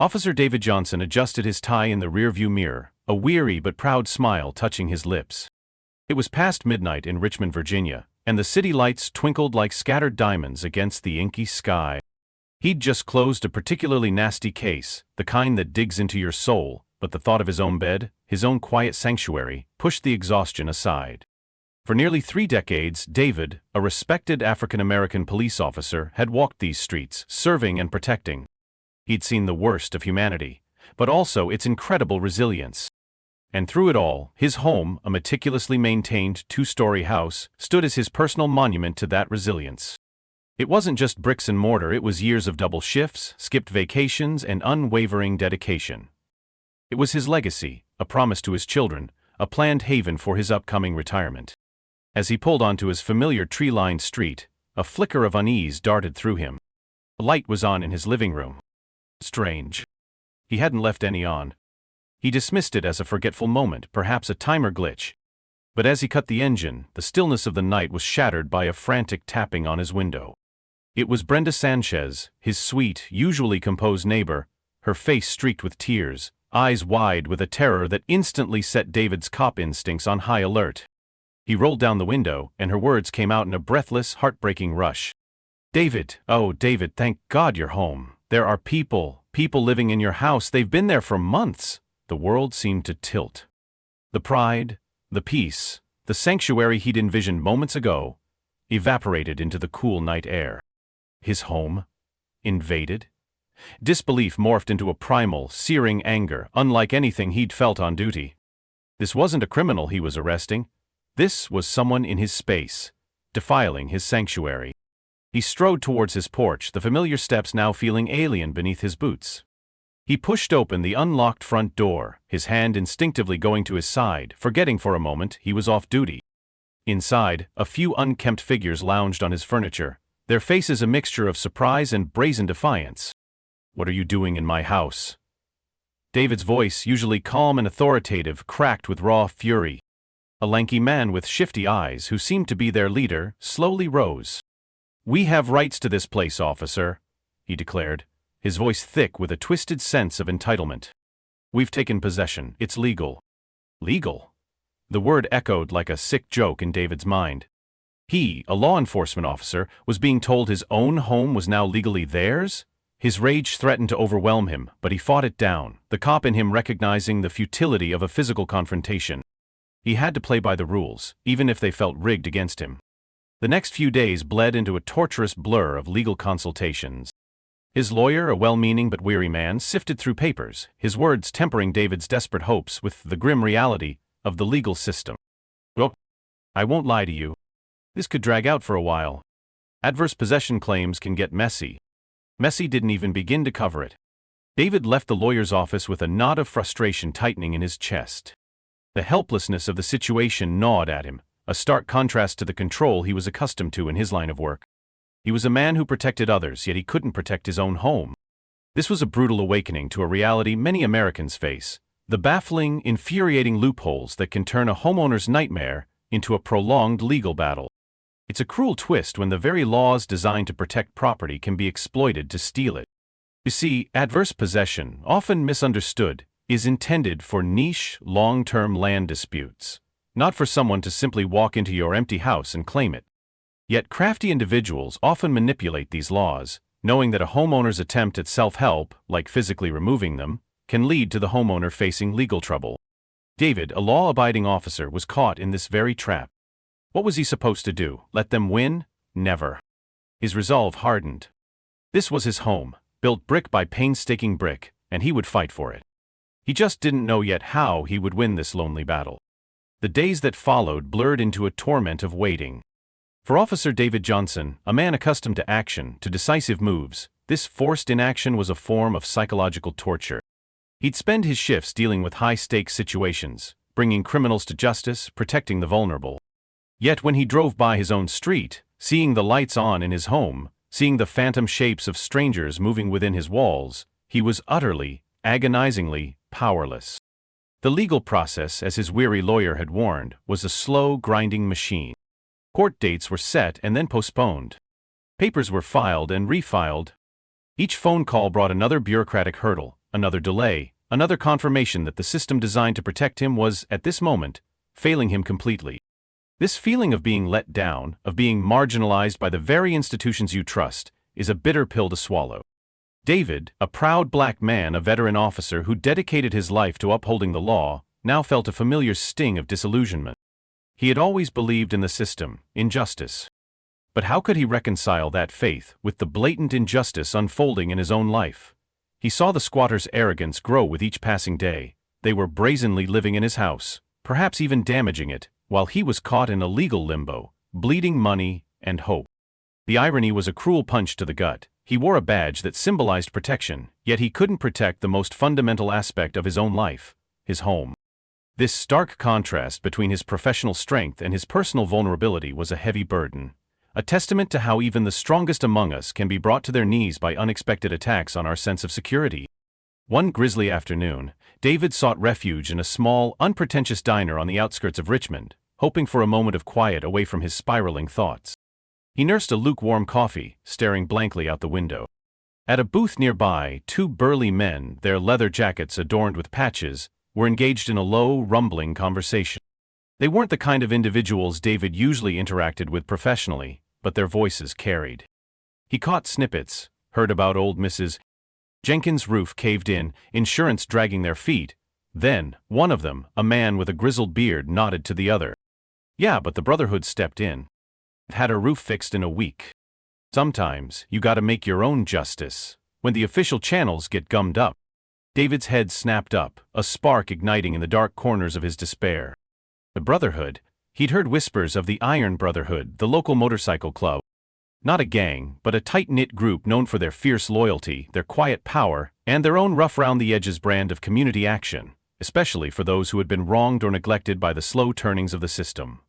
Officer David Johnson adjusted his tie in the rearview mirror, a weary but proud smile touching his lips. It was past midnight in Richmond, Virginia, and the city lights twinkled like scattered diamonds against the inky sky. He'd just closed a particularly nasty case, the kind that digs into your soul, but the thought of his own bed, his own quiet sanctuary, pushed the exhaustion aside. For nearly 3 decades, David, a respected African-American police officer, had walked these streets, serving and protecting. He'd seen the worst of humanity, but also its incredible resilience. And through it all, his home, a meticulously maintained 2-story house, stood as his personal monument to that resilience. It wasn't just bricks and mortar, it was years of double shifts, skipped vacations, and unwavering dedication. It was his legacy, a promise to his children, a planned haven for his upcoming retirement. As he pulled onto his familiar tree-lined street, a flicker of unease darted through him. The light was on in his living room. Strange. He hadn't left any on. He dismissed it as a forgetful moment, perhaps a timer glitch. But as he cut the engine, the stillness of the night was shattered by a frantic tapping on his window. It was Brenda Sanchez, his sweet, usually composed neighbor, her face streaked with tears, eyes wide with a terror that instantly set David's cop instincts on high alert. He rolled down the window, and her words came out in a breathless, heartbreaking rush. "David, oh David, thank God you're home. There are people living in your house. They've been there for months." The world seemed to tilt. The pride, the peace, the sanctuary he'd envisioned moments ago, evaporated into the cool night air. His home? Invaded? Disbelief morphed into a primal, searing anger, unlike anything he'd felt on duty. This wasn't a criminal he was arresting. This was someone in his space, defiling his sanctuary. He strode towards his porch, the familiar steps now feeling alien beneath his boots. He pushed open the unlocked front door, his hand instinctively going to his side, forgetting for a moment he was off duty. Inside, a few unkempt figures lounged on his furniture, their faces a mixture of surprise and brazen defiance. "What are you doing in my house?" David's voice, usually calm and authoritative, cracked with raw fury. A lanky man with shifty eyes, who seemed to be their leader, slowly rose. "We have rights to this place, officer," he declared, his voice thick with a twisted sense of entitlement. "We've taken possession. It's legal." Legal? The word echoed like a sick joke in David's mind. He, a law enforcement officer, was being told his own home was now legally theirs? His rage threatened to overwhelm him, but he fought it down, the cop in him recognizing the futility of a physical confrontation. He had to play by the rules, even if they felt rigged against him. The next few days bled into a torturous blur of legal consultations. His lawyer, a well-meaning but weary man, sifted through papers, his words tempering David's desperate hopes with the grim reality of the legal system. "Well, I won't lie to you. This could drag out for a while. Adverse possession claims can get messy." Messy didn't even begin to cover it. David left the lawyer's office with a knot of frustration tightening in his chest. The helplessness of the situation gnawed at him, a stark contrast to the control he was accustomed to in his line of work. He was a man who protected others, yet he couldn't protect his own home. This was a brutal awakening to a reality many Americans face, the baffling, infuriating loopholes that can turn a homeowner's nightmare into a prolonged legal battle. It's a cruel twist when the very laws designed to protect property can be exploited to steal it. You see, adverse possession, often misunderstood, is intended for niche, long-term land disputes, not for someone to simply walk into your empty house and claim it. Yet crafty individuals often manipulate these laws, knowing that a homeowner's attempt at self-help, like physically removing them, can lead to the homeowner facing legal trouble. David, a law-abiding officer, was caught in this very trap. What was he supposed to do? Let them win? Never. His resolve hardened. This was his home, built brick by painstaking brick, and he would fight for it. He just didn't know yet how he would win this lonely battle. The days that followed blurred into a torment of waiting. For Officer David Johnson, a man accustomed to action, to decisive moves, this forced inaction was a form of psychological torture. He'd spend his shifts dealing with high-stakes situations, bringing criminals to justice, protecting the vulnerable. Yet when he drove by his own street, seeing the lights on in his home, seeing the phantom shapes of strangers moving within his walls, he was utterly, agonizingly powerless. The legal process, as his weary lawyer had warned, was a slow, grinding machine. Court dates were set and then postponed. Papers were filed and refiled. Each phone call brought another bureaucratic hurdle, another delay, another confirmation that the system designed to protect him was, at this moment, failing him completely. This feeling of being let down, of being marginalized by the very institutions you trust, is a bitter pill to swallow. David, a proud black man, a veteran officer who dedicated his life to upholding the law, now felt a familiar sting of disillusionment. He had always believed in the system, in justice. But how could he reconcile that faith with the blatant injustice unfolding in his own life? He saw the squatters' arrogance grow with each passing day. They were brazenly living in his house, perhaps even damaging it, while he was caught in a legal limbo, bleeding money and hope. The irony was a cruel punch to the gut. He wore a badge that symbolized protection, yet he couldn't protect the most fundamental aspect of his own life, his home. This stark contrast between his professional strength and his personal vulnerability was a heavy burden, a testament to how even the strongest among us can be brought to their knees by unexpected attacks on our sense of security. One grisly afternoon, David sought refuge in a small, unpretentious diner on the outskirts of Richmond, hoping for a moment of quiet away from his spiraling thoughts. He nursed a lukewarm coffee, staring blankly out the window. At a booth nearby, two burly men, their leather jackets adorned with patches, were engaged in a low, rumbling conversation. They weren't the kind of individuals David usually interacted with professionally, but their voices carried. He caught snippets, heard about old Mrs. Jenkins' roof caved in, insurance dragging their feet. Then, one of them, a man with a grizzled beard, nodded to the other. Yeah, but the Brotherhood stepped in. Had a roof fixed in a week. Sometimes, you gotta make your own justice, when the official channels get gummed up. David's head snapped up, a spark igniting in the dark corners of his despair. The Brotherhood? He'd heard whispers of the Iron Brotherhood, the local motorcycle club. Not a gang, but a tight-knit group known for their fierce loyalty, their quiet power, and their own rough-round-the-edges brand of community action, especially for those who had been wronged or neglected by the slow turnings of the system.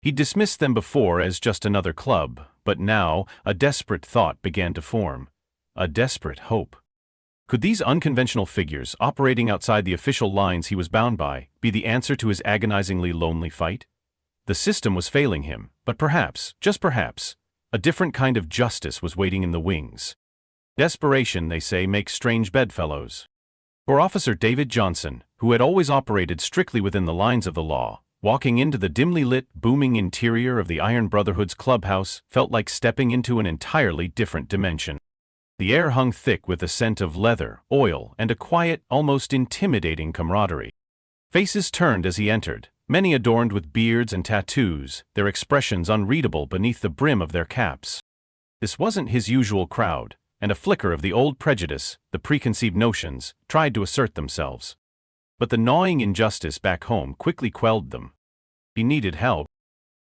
He'd dismissed them before as just another club, but now a desperate thought began to form. A desperate hope. Could these unconventional figures, operating outside the official lines he was bound by, be the answer to his agonizingly lonely fight? The system was failing him, but perhaps, just perhaps, a different kind of justice was waiting in the wings. Desperation, they say, makes strange bedfellows. For Officer David Johnson, who had always operated strictly within the lines of the law, walking into the dimly lit, booming interior of the Iron Brotherhood's clubhouse felt like stepping into an entirely different dimension. The air hung thick with the scent of leather, oil, and a quiet, almost intimidating camaraderie. Faces turned as he entered, many adorned with beards and tattoos, their expressions unreadable beneath the brim of their caps. This wasn't his usual crowd, and a flicker of the old prejudice, the preconceived notions, tried to assert themselves. But the gnawing injustice back home quickly quelled them. He needed help.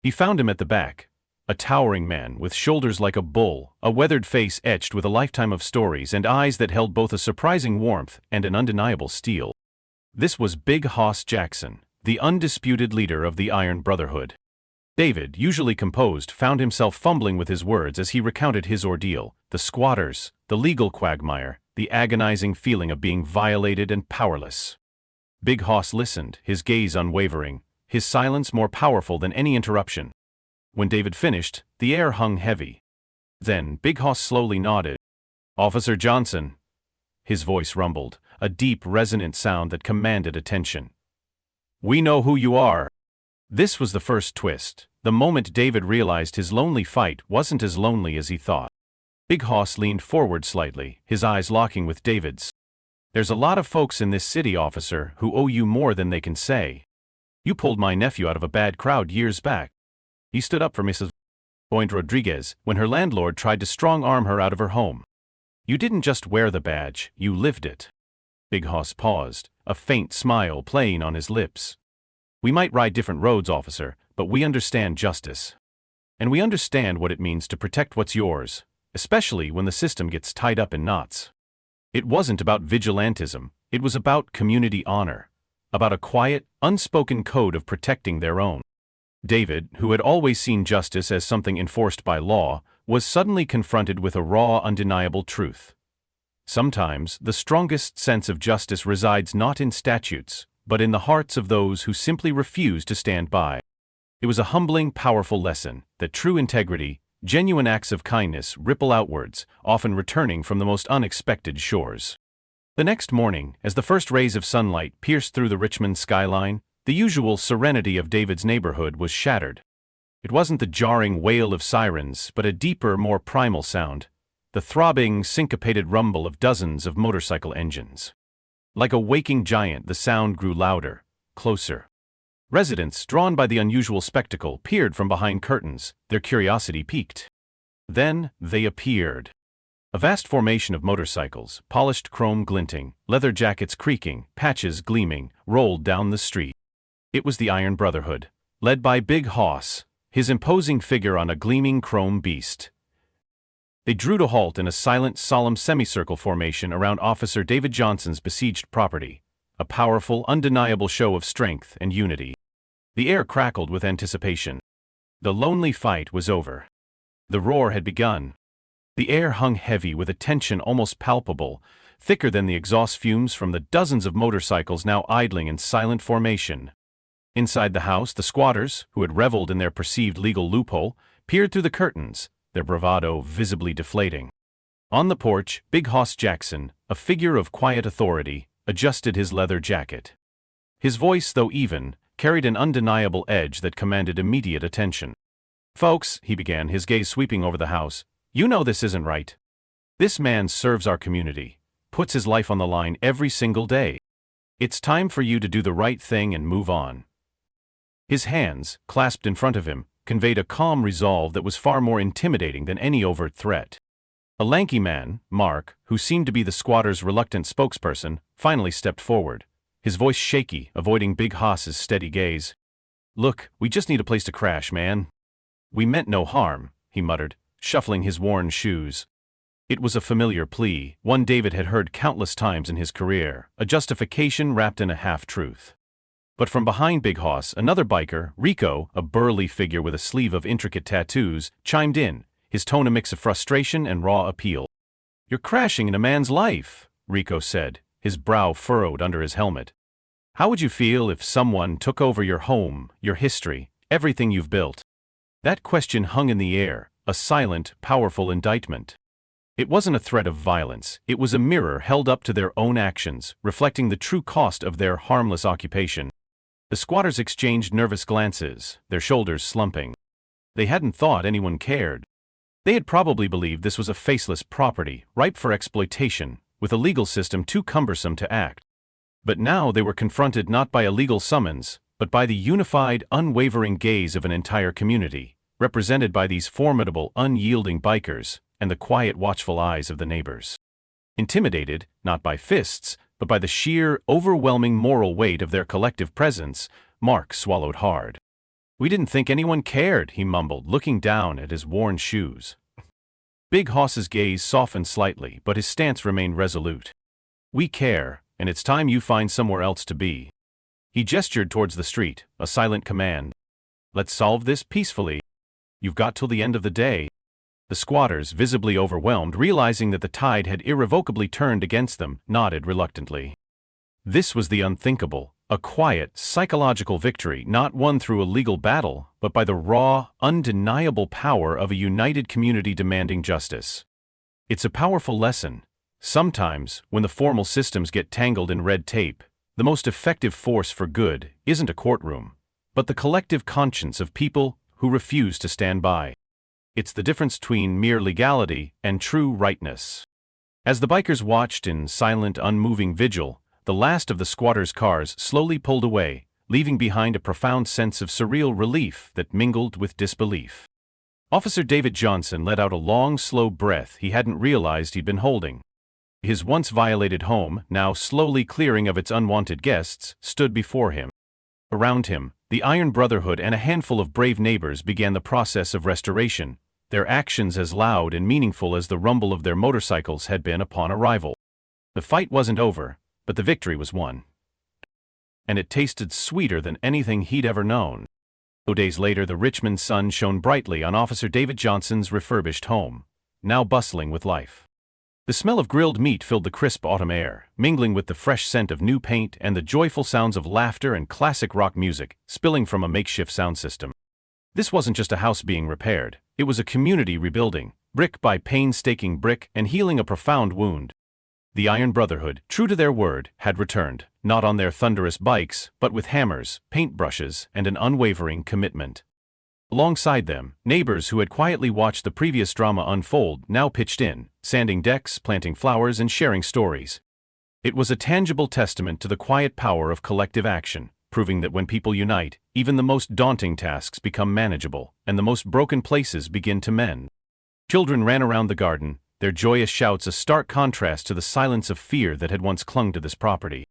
He found him at the back, a towering man with shoulders like a bull, a weathered face etched with a lifetime of stories and eyes that held both a surprising warmth and an undeniable steel. This was Big Hoss Jackson, the undisputed leader of the Iron Brotherhood. David, usually composed, found himself fumbling with his words as he recounted his ordeal, the squatters, the legal quagmire, the agonizing feeling of being violated and powerless. Big Hoss listened, his gaze unwavering, his silence more powerful than any interruption. When David finished, the air hung heavy. Then Big Hoss slowly nodded. "Officer Johnson." His voice rumbled, a deep, resonant sound that commanded attention. "We know who you are." This was the first twist. The moment David realized his lonely fight wasn't as lonely as he thought. Big Hoss leaned forward slightly, his eyes locking with David's. "There's a lot of folks in this city, officer, who owe you more than they can say. You pulled my nephew out of a bad crowd years back. He stood up for Mrs. Boyd Rodriguez when her landlord tried to strong-arm her out of her home. You didn't just wear the badge, you lived it." Big Hoss paused, a faint smile playing on his lips. "We might ride different roads, officer, but we understand justice. And we understand what it means to protect what's yours, especially when the system gets tied up in knots." It wasn't about vigilantism, it was about community honor, about a quiet, unspoken code of protecting their own. David, who had always seen justice as something enforced by law, was suddenly confronted with a raw, undeniable truth. Sometimes, the strongest sense of justice resides not in statutes, but in the hearts of those who simply refuse to stand by. It was a humbling, powerful lesson that true integrity, genuine acts of kindness ripple outwards, often returning from the most unexpected shores. The next morning, as the first rays of sunlight pierced through the Richmond skyline, the usual serenity of David's neighborhood was shattered. It wasn't the jarring wail of sirens, but a deeper, more primal sound, the throbbing, syncopated rumble of dozens of motorcycle engines. Like a waking giant, the sound grew louder, closer. Residents, drawn by the unusual spectacle, peered from behind curtains, their curiosity piqued. Then they appeared. A vast formation of motorcycles, polished chrome glinting, leather jackets creaking, patches gleaming, rolled down the street. It was the Iron Brotherhood, led by Big Hoss, his imposing figure on a gleaming chrome beast. They drew to halt in a silent, solemn semicircle formation around Officer David Johnson's besieged property, a powerful, undeniable show of strength and unity. The air crackled with anticipation. The lonely fight was over. The roar had begun. The air hung heavy with a tension almost palpable, thicker than the exhaust fumes from the dozens of motorcycles now idling in silent formation. Inside the house, the squatters, who had reveled in their perceived legal loophole, peered through the curtains, their bravado visibly deflating. On the porch, Big Hoss Jackson, a figure of quiet authority, adjusted his leather jacket. His voice, though even, carried an undeniable edge that commanded immediate attention. "Folks," he began, his gaze sweeping over the house, "you know this isn't right. This man serves our community, puts his life on the line every single day. It's time for you to do the right thing and move on." His hands, clasped in front of him, conveyed a calm resolve that was far more intimidating than any overt threat. A lanky man, Mark, who seemed to be the squatter's reluctant spokesperson, finally stepped forward, his voice shaky, avoiding Big Hoss's steady gaze. "Look, we just need a place to crash, man." "We meant no harm," he muttered, shuffling his worn shoes. It was a familiar plea, one David had heard countless times in his career, a justification wrapped in a half-truth. But from behind Big Hoss, another biker, Rico, a burly figure with a sleeve of intricate tattoos, chimed in, his tone a mix of frustration and raw appeal. "You're crashing in a man's life," Rico said, his brow furrowed under his helmet. "How would you feel if someone took over your home, your history, everything you've built?" That question hung in the air, a silent, powerful indictment. It wasn't a threat of violence, it was a mirror held up to their own actions, reflecting the true cost of their harmless occupation. The squatters exchanged nervous glances, their shoulders slumping. They hadn't thought anyone cared. They had probably believed this was a faceless property, ripe for exploitation, with a legal system too cumbersome to act. But now they were confronted not by a legal summons, but by the unified, unwavering gaze of an entire community, represented by these formidable, unyielding bikers, and the quiet, watchful eyes of the neighbors. Intimidated, not by fists, but by the sheer, overwhelming moral weight of their collective presence, Mark swallowed hard. "We didn't think anyone cared," he mumbled, looking down at his worn shoes. Big Hoss's gaze softened slightly, but his stance remained resolute. "We care, and it's time you find somewhere else to be." He gestured towards the street, a silent command. "Let's solve this peacefully. You've got till the end of the day." The squatters, visibly overwhelmed, realizing that the tide had irrevocably turned against them, nodded reluctantly. This was the unthinkable, a quiet, psychological victory not won through a legal battle, but by the raw, undeniable power of a united community demanding justice. It's a powerful lesson. Sometimes, when the formal systems get tangled in red tape, the most effective force for good isn't a courtroom, but the collective conscience of people who refuse to stand by. It's the difference between mere legality and true rightness. As the bikers watched in silent, unmoving vigil, the last of the squatters' cars slowly pulled away, leaving behind a profound sense of surreal relief that mingled with disbelief. Officer David Johnson let out a long, slow breath he hadn't realized he'd been holding. His once violated home, now slowly clearing of its unwanted guests, stood before him. Around him, the Iron Brotherhood and a handful of brave neighbors began the process of restoration, their actions as loud and meaningful as the rumble of their motorcycles had been upon arrival. The fight wasn't over, but the victory was won. And it tasted sweeter than anything he'd ever known. 2 days later, the Richmond sun shone brightly on Officer David Johnson's refurbished home, now bustling with life. The smell of grilled meat filled the crisp autumn air, mingling with the fresh scent of new paint and the joyful sounds of laughter and classic rock music spilling from a makeshift sound system. This wasn't just a house being repaired, it was a community rebuilding, brick by painstaking brick and healing a profound wound. The Iron Brotherhood, true to their word, had returned, not on their thunderous bikes, but with hammers, paintbrushes, and an unwavering commitment. Alongside them, neighbors who had quietly watched the previous drama unfold now pitched in, sanding decks, planting flowers, and sharing stories. It was a tangible testament to the quiet power of collective action, proving that when people unite, even the most daunting tasks become manageable, and the most broken places begin to mend. Children ran around the garden, their joyous shouts a stark contrast to the silence of fear that had once clung to this property.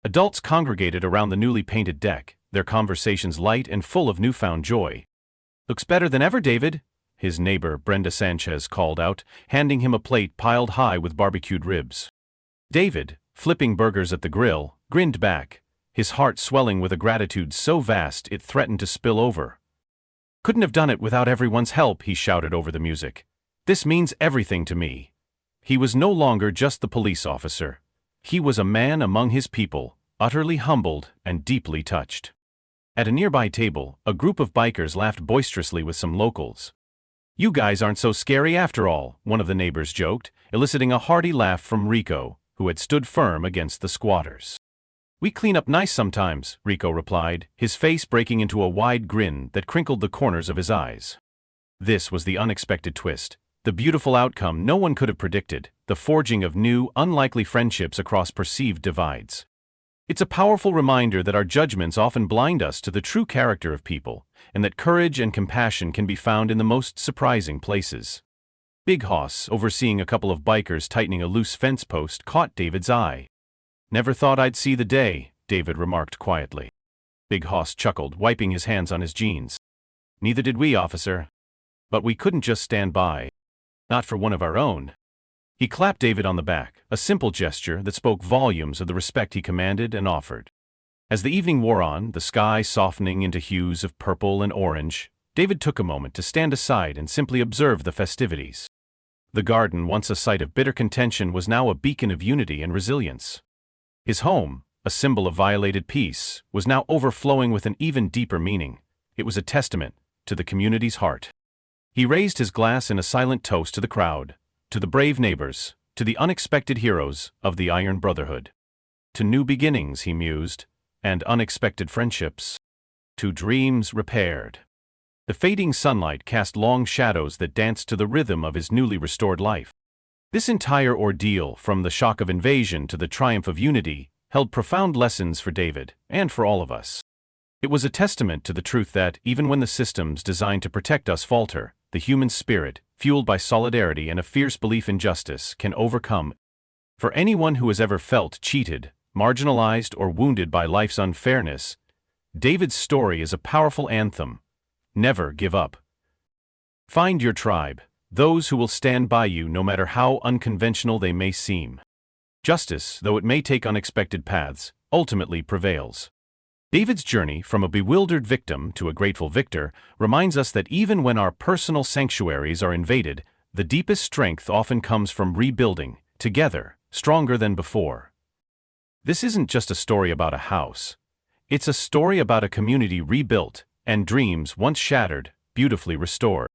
Adults congregated around the newly painted deck, their conversations light and full of newfound joy. "Looks better than ever, David," his neighbor Brenda Sanchez called out, handing him a plate piled high with barbecued ribs. David, flipping burgers at the grill, grinned back, his heart swelling with a gratitude so vast it threatened to spill over. "Couldn't have done it without everyone's help," he shouted over the music. "This means everything to me." He was no longer just the police officer. He was a man among his people, utterly humbled and deeply touched. At a nearby table, a group of bikers laughed boisterously with some locals. "You guys aren't so scary after all," one of the neighbors joked, eliciting a hearty laugh from Rico, who had stood firm against the squatters. "We clean up nice sometimes," Rico replied, his face breaking into a wide grin that crinkled the corners of his eyes. This was the unexpected twist, the beautiful outcome no one could have predicted, the forging of new, unlikely friendships across perceived divides. It's a powerful reminder that our judgments often blind us to the true character of people, and that courage and compassion can be found in the most surprising places. Big Hoss, overseeing a couple of bikers tightening a loose fence post, caught David's eye. "Never thought I'd see the day," David remarked quietly. Big Hoss chuckled, wiping his hands on his jeans. "Neither did we, officer. But we couldn't just stand by. Not for one of our own." He clapped David on the back, a simple gesture that spoke volumes of the respect he commanded and offered. As the evening wore on, the sky softening into hues of purple and orange, David took a moment to stand aside and simply observe the festivities. The garden, once a site of bitter contention, was now a beacon of unity and resilience. His home, a symbol of violated peace, was now overflowing with an even deeper meaning. It was a testament to the community's heart. He raised his glass in a silent toast to the crowd, to the brave neighbors, to the unexpected heroes of the Iron Brotherhood. To new beginnings, he mused, and unexpected friendships. To dreams repaired. The fading sunlight cast long shadows that danced to the rhythm of his newly restored life. This entire ordeal, from the shock of invasion to the triumph of unity, held profound lessons for David, and for all of us. It was a testament to the truth that, even when the systems designed to protect us falter, the human spirit, fueled by solidarity and a fierce belief in justice, can overcome. For anyone who has ever felt cheated, marginalized, or wounded by life's unfairness, David's story is a powerful anthem. Never give up. Find your tribe, those who will stand by you no matter how unconventional they may seem. Justice, though it may take unexpected paths, ultimately prevails. David's journey from a bewildered victim to a grateful victor reminds us that even when our personal sanctuaries are invaded, the deepest strength often comes from rebuilding, together, stronger than before. This isn't just a story about a house. It's a story about a community rebuilt, and dreams once shattered, beautifully restored.